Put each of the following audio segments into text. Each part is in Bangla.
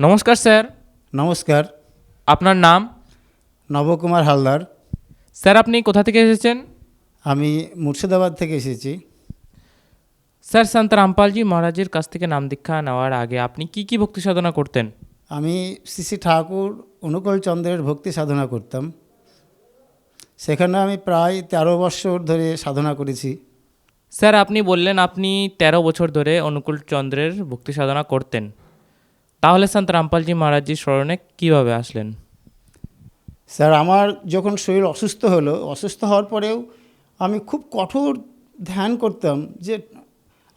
নমস্কার স্যার। নমস্কার। আপনার নাম? নবকুমার হালদার। স্যার আপনি কোথা থেকে এসেছেন? আমি মুর্শিদাবাদ থেকে এসেছি। স্যার সন্ত রামপালজি মহারাজের কাছ থেকে নাম দীক্ষা নেওয়ার আগে আপনি কি কি ভক্তি সাধনা করতেন? আমি শ্রী শ্রী ঠাকুর অনুকূল চন্দ্রের ভক্তি সাধনা করতাম। সেখানে আমি প্রায় 13 বছর ধরে সাধনা করেছি। স্যার আপনি বললেন আপনি 13 বছর ধরে অনুকূল চন্দ্রের ভক্তি সাধনা করতেন, তাহলে সন্ত রামপালজি মহারাজজির স্মরণে কীভাবে আসলেন? স্যার, আমার যখন শরীর অসুস্থ হলো, অসুস্থ হওয়ার পরেও আমি খুব কঠোর ধ্যান করতাম যে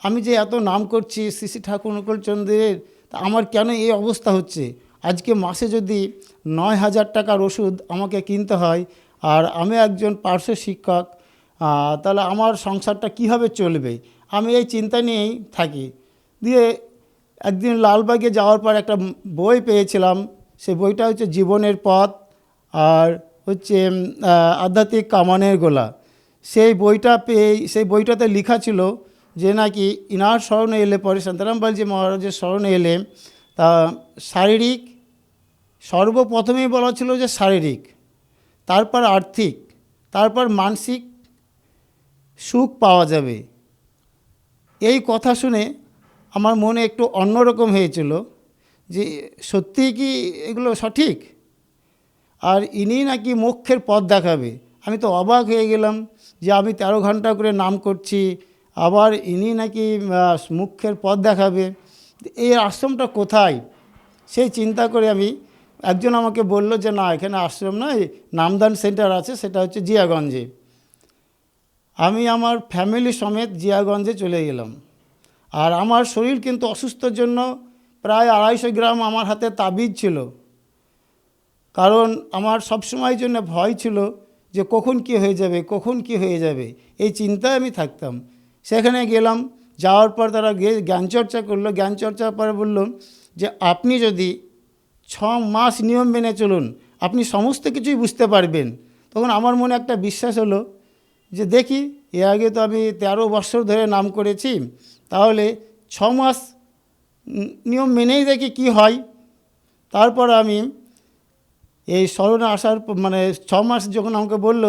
আমি যে এত নাম করছি শ্রী শ্রী ঠাকুর অনুকূল চন্দ্রের, তা আমার কেন এই অবস্থা হচ্ছে? আজকে মাসে যদি 9,000 টাকার ওষুধ আমাকে কিনতে হয়, আর আমি একজন পার্শ্ব শিক্ষক, তাহলে আমার সংসারটা কীভাবে চলবে? আমি এই চিন্তা নিয়েই থাকি। দিয়ে একদিন লালবাগে যাওয়ার পর একটা বই পেয়েছিলাম। সেই বইটা হচ্ছে জীবনের পথ আর হচ্ছে আধ্যাত্মিক কামানের গোলা। সেই বইটা পেয়ে সেই বইটাতে লেখা ছিল যে নাকি ইনার স্মরণে এলে পরে শান্তারামপালজি মহারাজের স্মরণে এলে তা শারীরিক, সর্বপ্রথমেই বলা ছিল যে শারীরিক, তারপর আর্থিক, তারপর মানসিক সুখ পাওয়া যাবে। এই কথা শুনে আমার মনে একটু অন্যরকম হয়েছিল যে সত্যিই কি এগুলো সঠিক? আর ইনি নাকি মোক্ষের পথ দেখাবে। আমি তো অবাক হয়ে গেলাম যে আমি 13 ঘন্টা করে নাম করছি, আবার ইনি নাকি মোক্ষের পথ দেখাবে। এই আশ্রমটা কোথায়? সেই চিন্তা করে আমি, একজন আমাকে বলল যে না, এখানে আশ্রম নয়, নামদান সেন্টার আছে, সেটা হচ্ছে জিয়াগঞ্জে। আমি আমার ফ্যামিলি সমেত জিয়াগঞ্জে চলে গেলাম। আর আমার শরীর কিন্তু অসুস্থর জন্য প্রায় 250 গ্রাম আমার হাতে তাবিজ ছিল, কারণ আমার সবসময়ের জন্য ভয় ছিল যে কখন কী হয়ে যাবে, কখন কী হয়ে যাবে, এই চিন্তায় আমি থাকতাম। সেখানে গেলাম, যাওয়ার পর তারা জ্ঞানচর্চা করলো। জ্ঞানচর্চার পরে বলল যে আপনি যদি 6 মাস নিয়ম মেনে চলুন, আপনি সমস্ত কিছুই বুঝতে পারবেন। তখন আমার মনে একটা বিশ্বাস হলো যে দেখি, এর আগে তো আমি 13 বছর ধরে নাম করেছি, তাহলে 6 মাস নিয়ম মেনেই দেখি কি হয়। তারপর আমি এই স্মরণে আসার 6 মাস যখন আমাকে বলল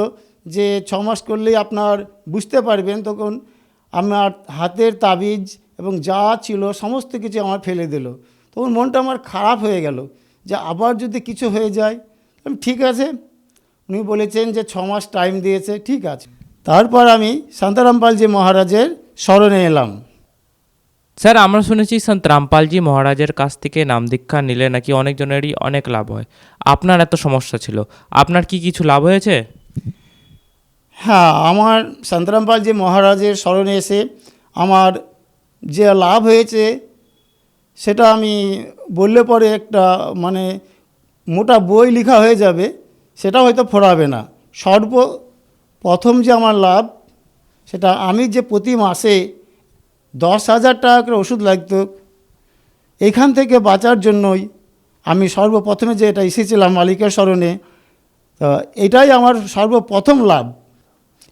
যে 6 মাস করলেই আপনার বুঝতে পারবেন, তখন আমার হাতের তাবিজ এবং যা ছিল সমস্ত কিছু আমার ফেলে দিল। তখন মনটা আমার খারাপ হয়ে গেল যে আবার যদি কিছু হয়ে যায়। ঠিক আছে, উনি বলেছেন যে 6 মাস টাইম দিয়েছে, ঠিক আছে। তারপর আমি শান্তারামপালজি মহারাজের স্মরণে এলাম। স্যার আমরা শুনেছি সন্ত রামপালজি মহারাজের কাছ থেকে নাম দীক্ষা নিলে নাকি অনেকজনেরই অনেক লাভ হয়। আপনার এত সমস্যা ছিল, আপনার কি কিছু লাভ হয়েছে? হ্যাঁ, আমার শান্তারামপালজি মহারাজের স্মরণে এসে আমার যে লাভ হয়েছে সেটা আমি বললে পরে একটা মোটা বই লেখা হয়ে যাবে, সেটা হয়তো ফোরাবে না। সর্বপ্রথম যে আমার লাভ, সেটা আমি যে প্রতি মাসে 10,000 টাকা করে ওষুধ লাগতো, এখান থেকে বাঁচার জন্যই আমি সর্বপ্রথমে যে এটা এসেছিলাম মালিকের স্মরণে, তো এটাই আমার সর্বপ্রথম লাভ।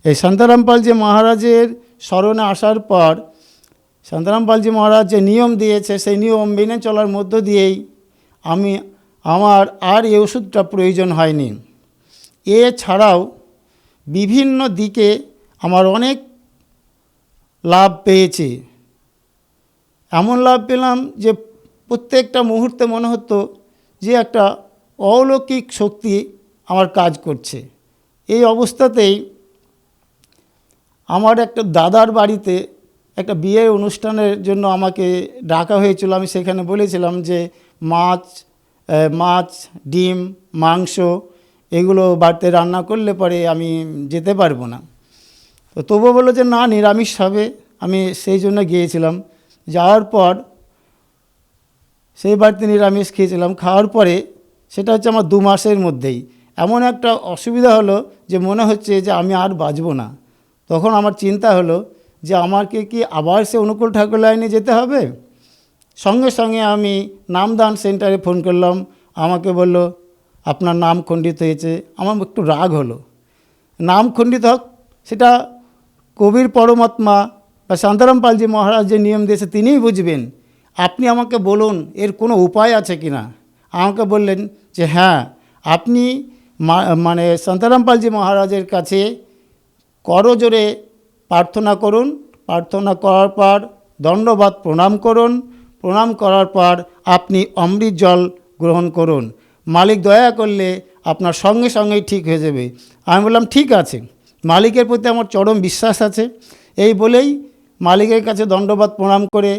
এই শান্তারামপালজি মহারাজের স্মরণে আসার পর শান্তারামপালজি মহারাজ যে নিয়ম দিয়েছে, সেই নিয়ম মেনে চলার মধ্য দিয়েই আমার আর এই ওষুধটা প্রয়োজন হয়নি। এছাড়াও বিভিন্ন দিকে আমার অনেক লাভ পেয়েছি। এমন লাভ পেলাম যে প্রত্যেকটা মুহূর্তে মনে হতো যে একটা অলৌকিক শক্তি আমার কাজ করছে। এই অবস্থাতেই আমার একটা দাদার বাড়িতে একটা বিয়ের অনুষ্ঠানের জন্য আমাকে ডাকা হয়েছিল। আমি সেখানে বলেছিলাম যে মাছ, ডিম, মাংস এগুলো বাড়িতে রান্না করলে পরে আমি যেতে পারবো না। তো তবুও বললো যে না, নিরামিষ হবে। আমি সেই জন্য গিয়েছিলাম। যাওয়ার পর সেই বাড়িতে নিরামিষ খেয়েছিলাম। খাওয়ার পরে সেটা হচ্ছে আমার 2 মাসের মধ্যেই এমন একটা অসুবিধা হলো যে মনে হচ্ছে যে আমি আর বাঁচবো না। তখন আমার চিন্তা হলো যে আমাকে কি আবার সে অনুকূল ঠাকুর লাইনে যেতে হবে? সঙ্গে সঙ্গে আমি নামদান সেন্টারে ফোন করলাম। আমাকে বলল আপনার নাম খণ্ডিত হয়েছে। আমার একটু রাগ হলো। নাম খণ্ডিত হোক, সেটা কবির পরমাত্মা বা শান্তারামপালজি মহারাজ যে নিয়ম দিয়েছে তিনিই বুঝবেন। আপনি আমাকে বলুন এর কোনো উপায় আছে কি না। আমাকে বললেন যে হ্যাঁ, আপনি মানে শান্তারামপালজি মহারাজের কাছে করজোড়ে প্রার্থনা করুন, প্রার্থনা করার পর দণ্ডবাদ প্রণাম করুন, প্রণাম করার পর আপনি অমৃত জল গ্রহণ করুন, মালিক দয়া করলে আপনার সঙ্গে সঙ্গেই ঠিক হয়ে যাবে। আমি বললাম ঠিক আছে, মালিকের প্রতি আমার চরম বিশ্বাস আছে। এই বলেই মালিকের কাছে দণ্ডবাদ প্রণাম করে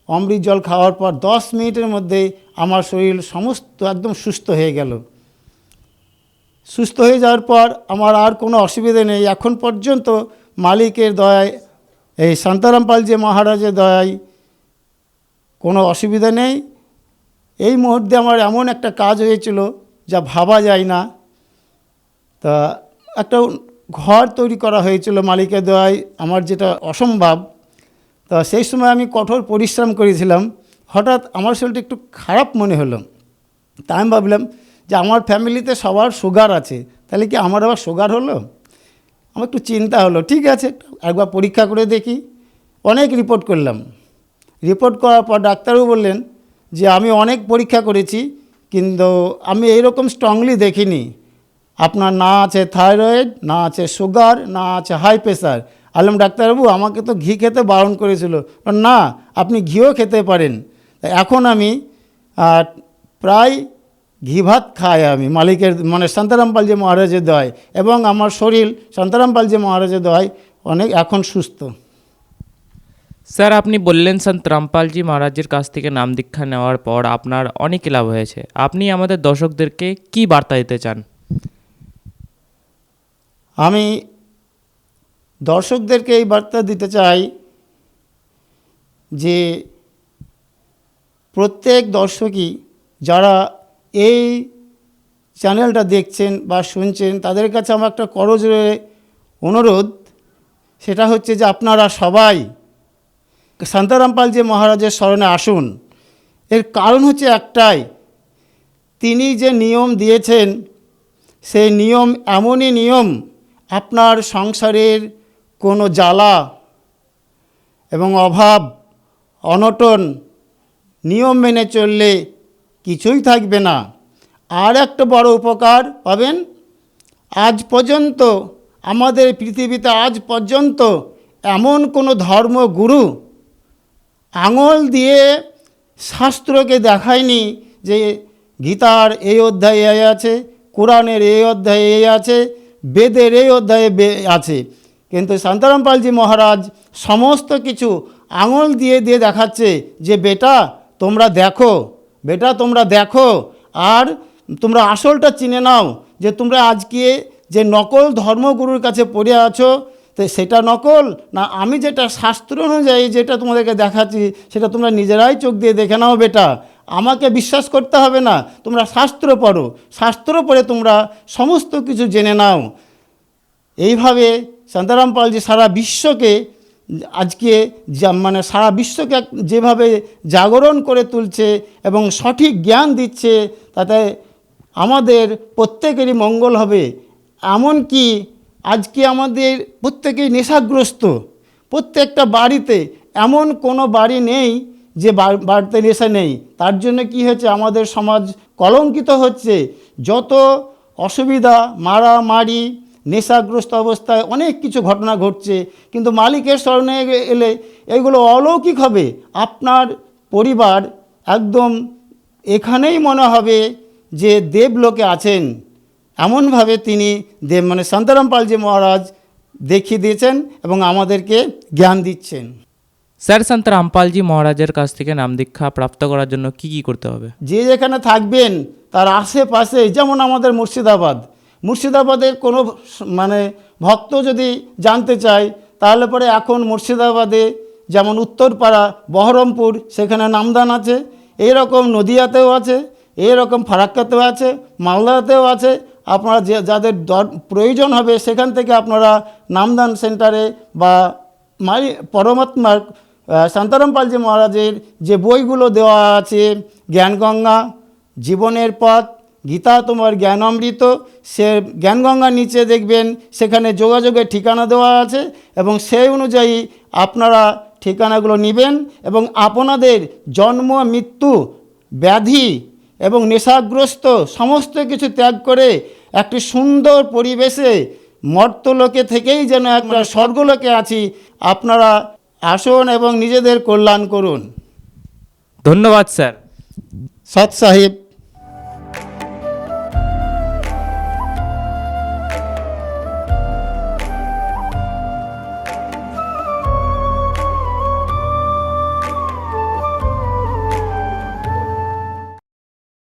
অমৃত জল খাওয়ার পর 10 মিনিটের মধ্যে আমার শরীর সমস্ত একদম সুস্থ হয়ে গেল। সুস্থ হয়ে যাওয়ার পর আমার আর কোনো অসুবিধে নেই। এখন পর্যন্ত মালিকের দয়ায়, এই শান্তারামপালজি মহারাজের দয়ায় কোনো অসুবিধা নেই। এই মুহূর্তে আমার এমন একটা কাজ হয়েছিল যা ভাবা যায় না। তা একটা ঘর তৈরি করা হয়েছিল মালিকের দয়ায়, আমার যেটা অসম্ভব। তা সেই সময় আমি কঠোর পরিশ্রম করেছিলাম। হঠাৎ আমার শরীরটা একটু খারাপ মনে হলো। তা আমি ভাবলাম যে আমার ফ্যামিলিতে সবার সুগার আছে, তাহলে কি আমার আবার সুগার হলো? আমার একটু চিন্তা হলো, ঠিক আছে একবার পরীক্ষা করে দেখি। অনেক রিপোর্ট করলাম। রিপোর্ট করার পর ডাক্তারও বললেন যে আমি অনেক পরীক্ষা করেছি, কিন্তু আমি এইরকম স্ট্রংলি দেখিনি। আপনার না আছে থাইরয়েড, না আছে সুগার, না আছে হাই প্রেশার। আলম ডাক্তারবাবু আমাকে তো ঘি খেতে বারণ করেছিল। না, আপনি ঘিও খেতে পারেন। এখন আমি প্রায় ঘি ভাত খাই আমি মালিকের মানে শান্তারামপালজি মহারাজের দয়ায়, এবং আমার শরীর শান্তারামপালজি মহারাজের দয়ায় অনেক এখন সুস্থ। স্যার, আপনি বললেন সন্ত রামপালজি মহারাজের কাছ থেকে নাম দীক্ষা নেওয়ার পর আপনার অনেক লাভ হয়েছে। আপনি আমাদের দর্শকদেরকে কি বার্তা দিতে চান? আমি দর্শকদেরকে এই বার্তা দিতে চাই যে প্রত্যেক দর্শকই যারা এই চ্যানেলটা দেখছেন বা শুনছেন, তাদের কাছে আমার একটা করজোড়ে অনুরোধ, সেটা হচ্ছে যে আপনারা সবাই শান্তারামপালজি মহারাজের শরণে আসুন। এর কারণ হচ্ছে একটাই, তিনি যে নিয়ম দিয়েছেন সেই নিয়ম এমনই নিয়ম, আপনার সংসারের কোনো জ্বালা এবং অভাব অনটন নিয়ম মেনে চললে কিছুই থাকবে না। আর একটা বড় উপকার পাবেন, আজ পর্যন্ত আমাদের পৃথিবীতে আজ পর্যন্ত এমন কোনো ধর্মগুরু আঙুল দিয়ে শাস্ত্রকে দেখায়নি যে গীতার এই অধ্যায়ে এই আছে, কোরআনের এই অধ্যায়ে এই আছে, বেদের এই অধ্যায়ে আছে। কিন্তু শান্তারামপালজি মহারাজ সমস্ত কিছু আঙুল দিয়ে দিয়ে দেখাচ্ছে যে বেটা তোমরা দেখো, বেটা তোমরা দেখো, আর তোমরা আসলটা চিনে নাও, যে তোমরা আজকে যে নকল ধর্মগুরুর কাছে পড়ে আছো, তো সেটা নকল না আমি যেটা শাস্ত্র অনুযায়ী যেটা তোমাদেরকে দেখাচ্ছি সেটা তোমরা নিজেরাই চোখ দিয়ে দেখে নাও। বেটা আমাকে বিশ্বাস করতে হবে না, তোমরা শাস্ত্র পড়ো, শাস্ত্র পড়ে তোমরা সমস্ত কিছু জেনে নাও। এইভাবে শান্তারামপালজি সারা বিশ্বকে আজকে মানে সারা বিশ্বকে যেভাবে জাগরণ করে তুলছে এবং সঠিক জ্ঞান দিচ্ছে, তাতে আমাদের প্রত্যেকেরই মঙ্গল হবে। এমনকি আজকে আমাদের প্রত্যেকেই নেশাগ্রস্ত। প্রত্যেকটা বাড়িতে এমন কোনো বাড়ি নেই যে বাড়িতে নেশা নেই। তার জন্য কি হচ্ছে, আমাদের সমাজ কলঙ্কিত হচ্ছে। যত অসুবিধা, মারামারি, নেশাগ্রস্ত অবস্থায় অনেক কিছু ঘটনা ঘটছে। কিন্তু মালিকের শরণে এলে এগুলো অলৌকিক হবে। আপনার পরিবার একদম এখানেই মনে হবে যে দেবলোকে আছেন। এমনভাবে তিনি মানে শান্তারামপালজি মহারাজ দেখিয়ে দিয়েছেন এবং আমাদেরকে জ্ঞান দিচ্ছেন। স্যার, সন্ত রামপালজি মহারাজের কাছ থেকে নাম দীক্ষা প্রাপ্ত করার জন্য কি কি করতে হবে? যে যেখানে থাকবেন তার আশেপাশে, যেমন আমাদের মুর্শিদাবাদের কোনো মানে ভক্ত যদি জানতে চায়, তাহলে পরে এখন মুর্শিদাবাদে যেমন উত্তরপাড়া, বহরমপুর, সেখানে নামদান আছে। এইরকম নদিয়াতেও আছে, এইরকম ফারাক্কাতেও আছে, মালদাতেও আছে। আপনারা যাদের প্রয়োজন হবে সেখান থেকে আপনারা নামদান সেন্টারে বা পরমাত্মার শান্তারামপালজি মহারাজের যে বইগুলো দেওয়া আছে, জ্ঞানগঙ্গা, জীবনের পথ, গীতা তোমার জ্ঞান অমৃত, সে জ্ঞানগঙ্গার নিচে দেখবেন সেখানে যোগাযোগের ঠিকানা দেওয়া আছে এবং সেই অনুযায়ী আপনারা ঠিকানাগুলো নেবেন এবং আপনাদের জন্ম মৃত্যু ব্যাধি এবং নেশাগ্রস্ত সমস্ত কিছু ত্যাগ করে একটি সুন্দর পরিবেশে মর্তলোকে থেকেই যেন একটা স্বর্গলোকে আছি, আপনারা আসুন এবং নিজেদের কল্যাণ করুন। ধন্যবাদ স্যার। সৎ সাহেব।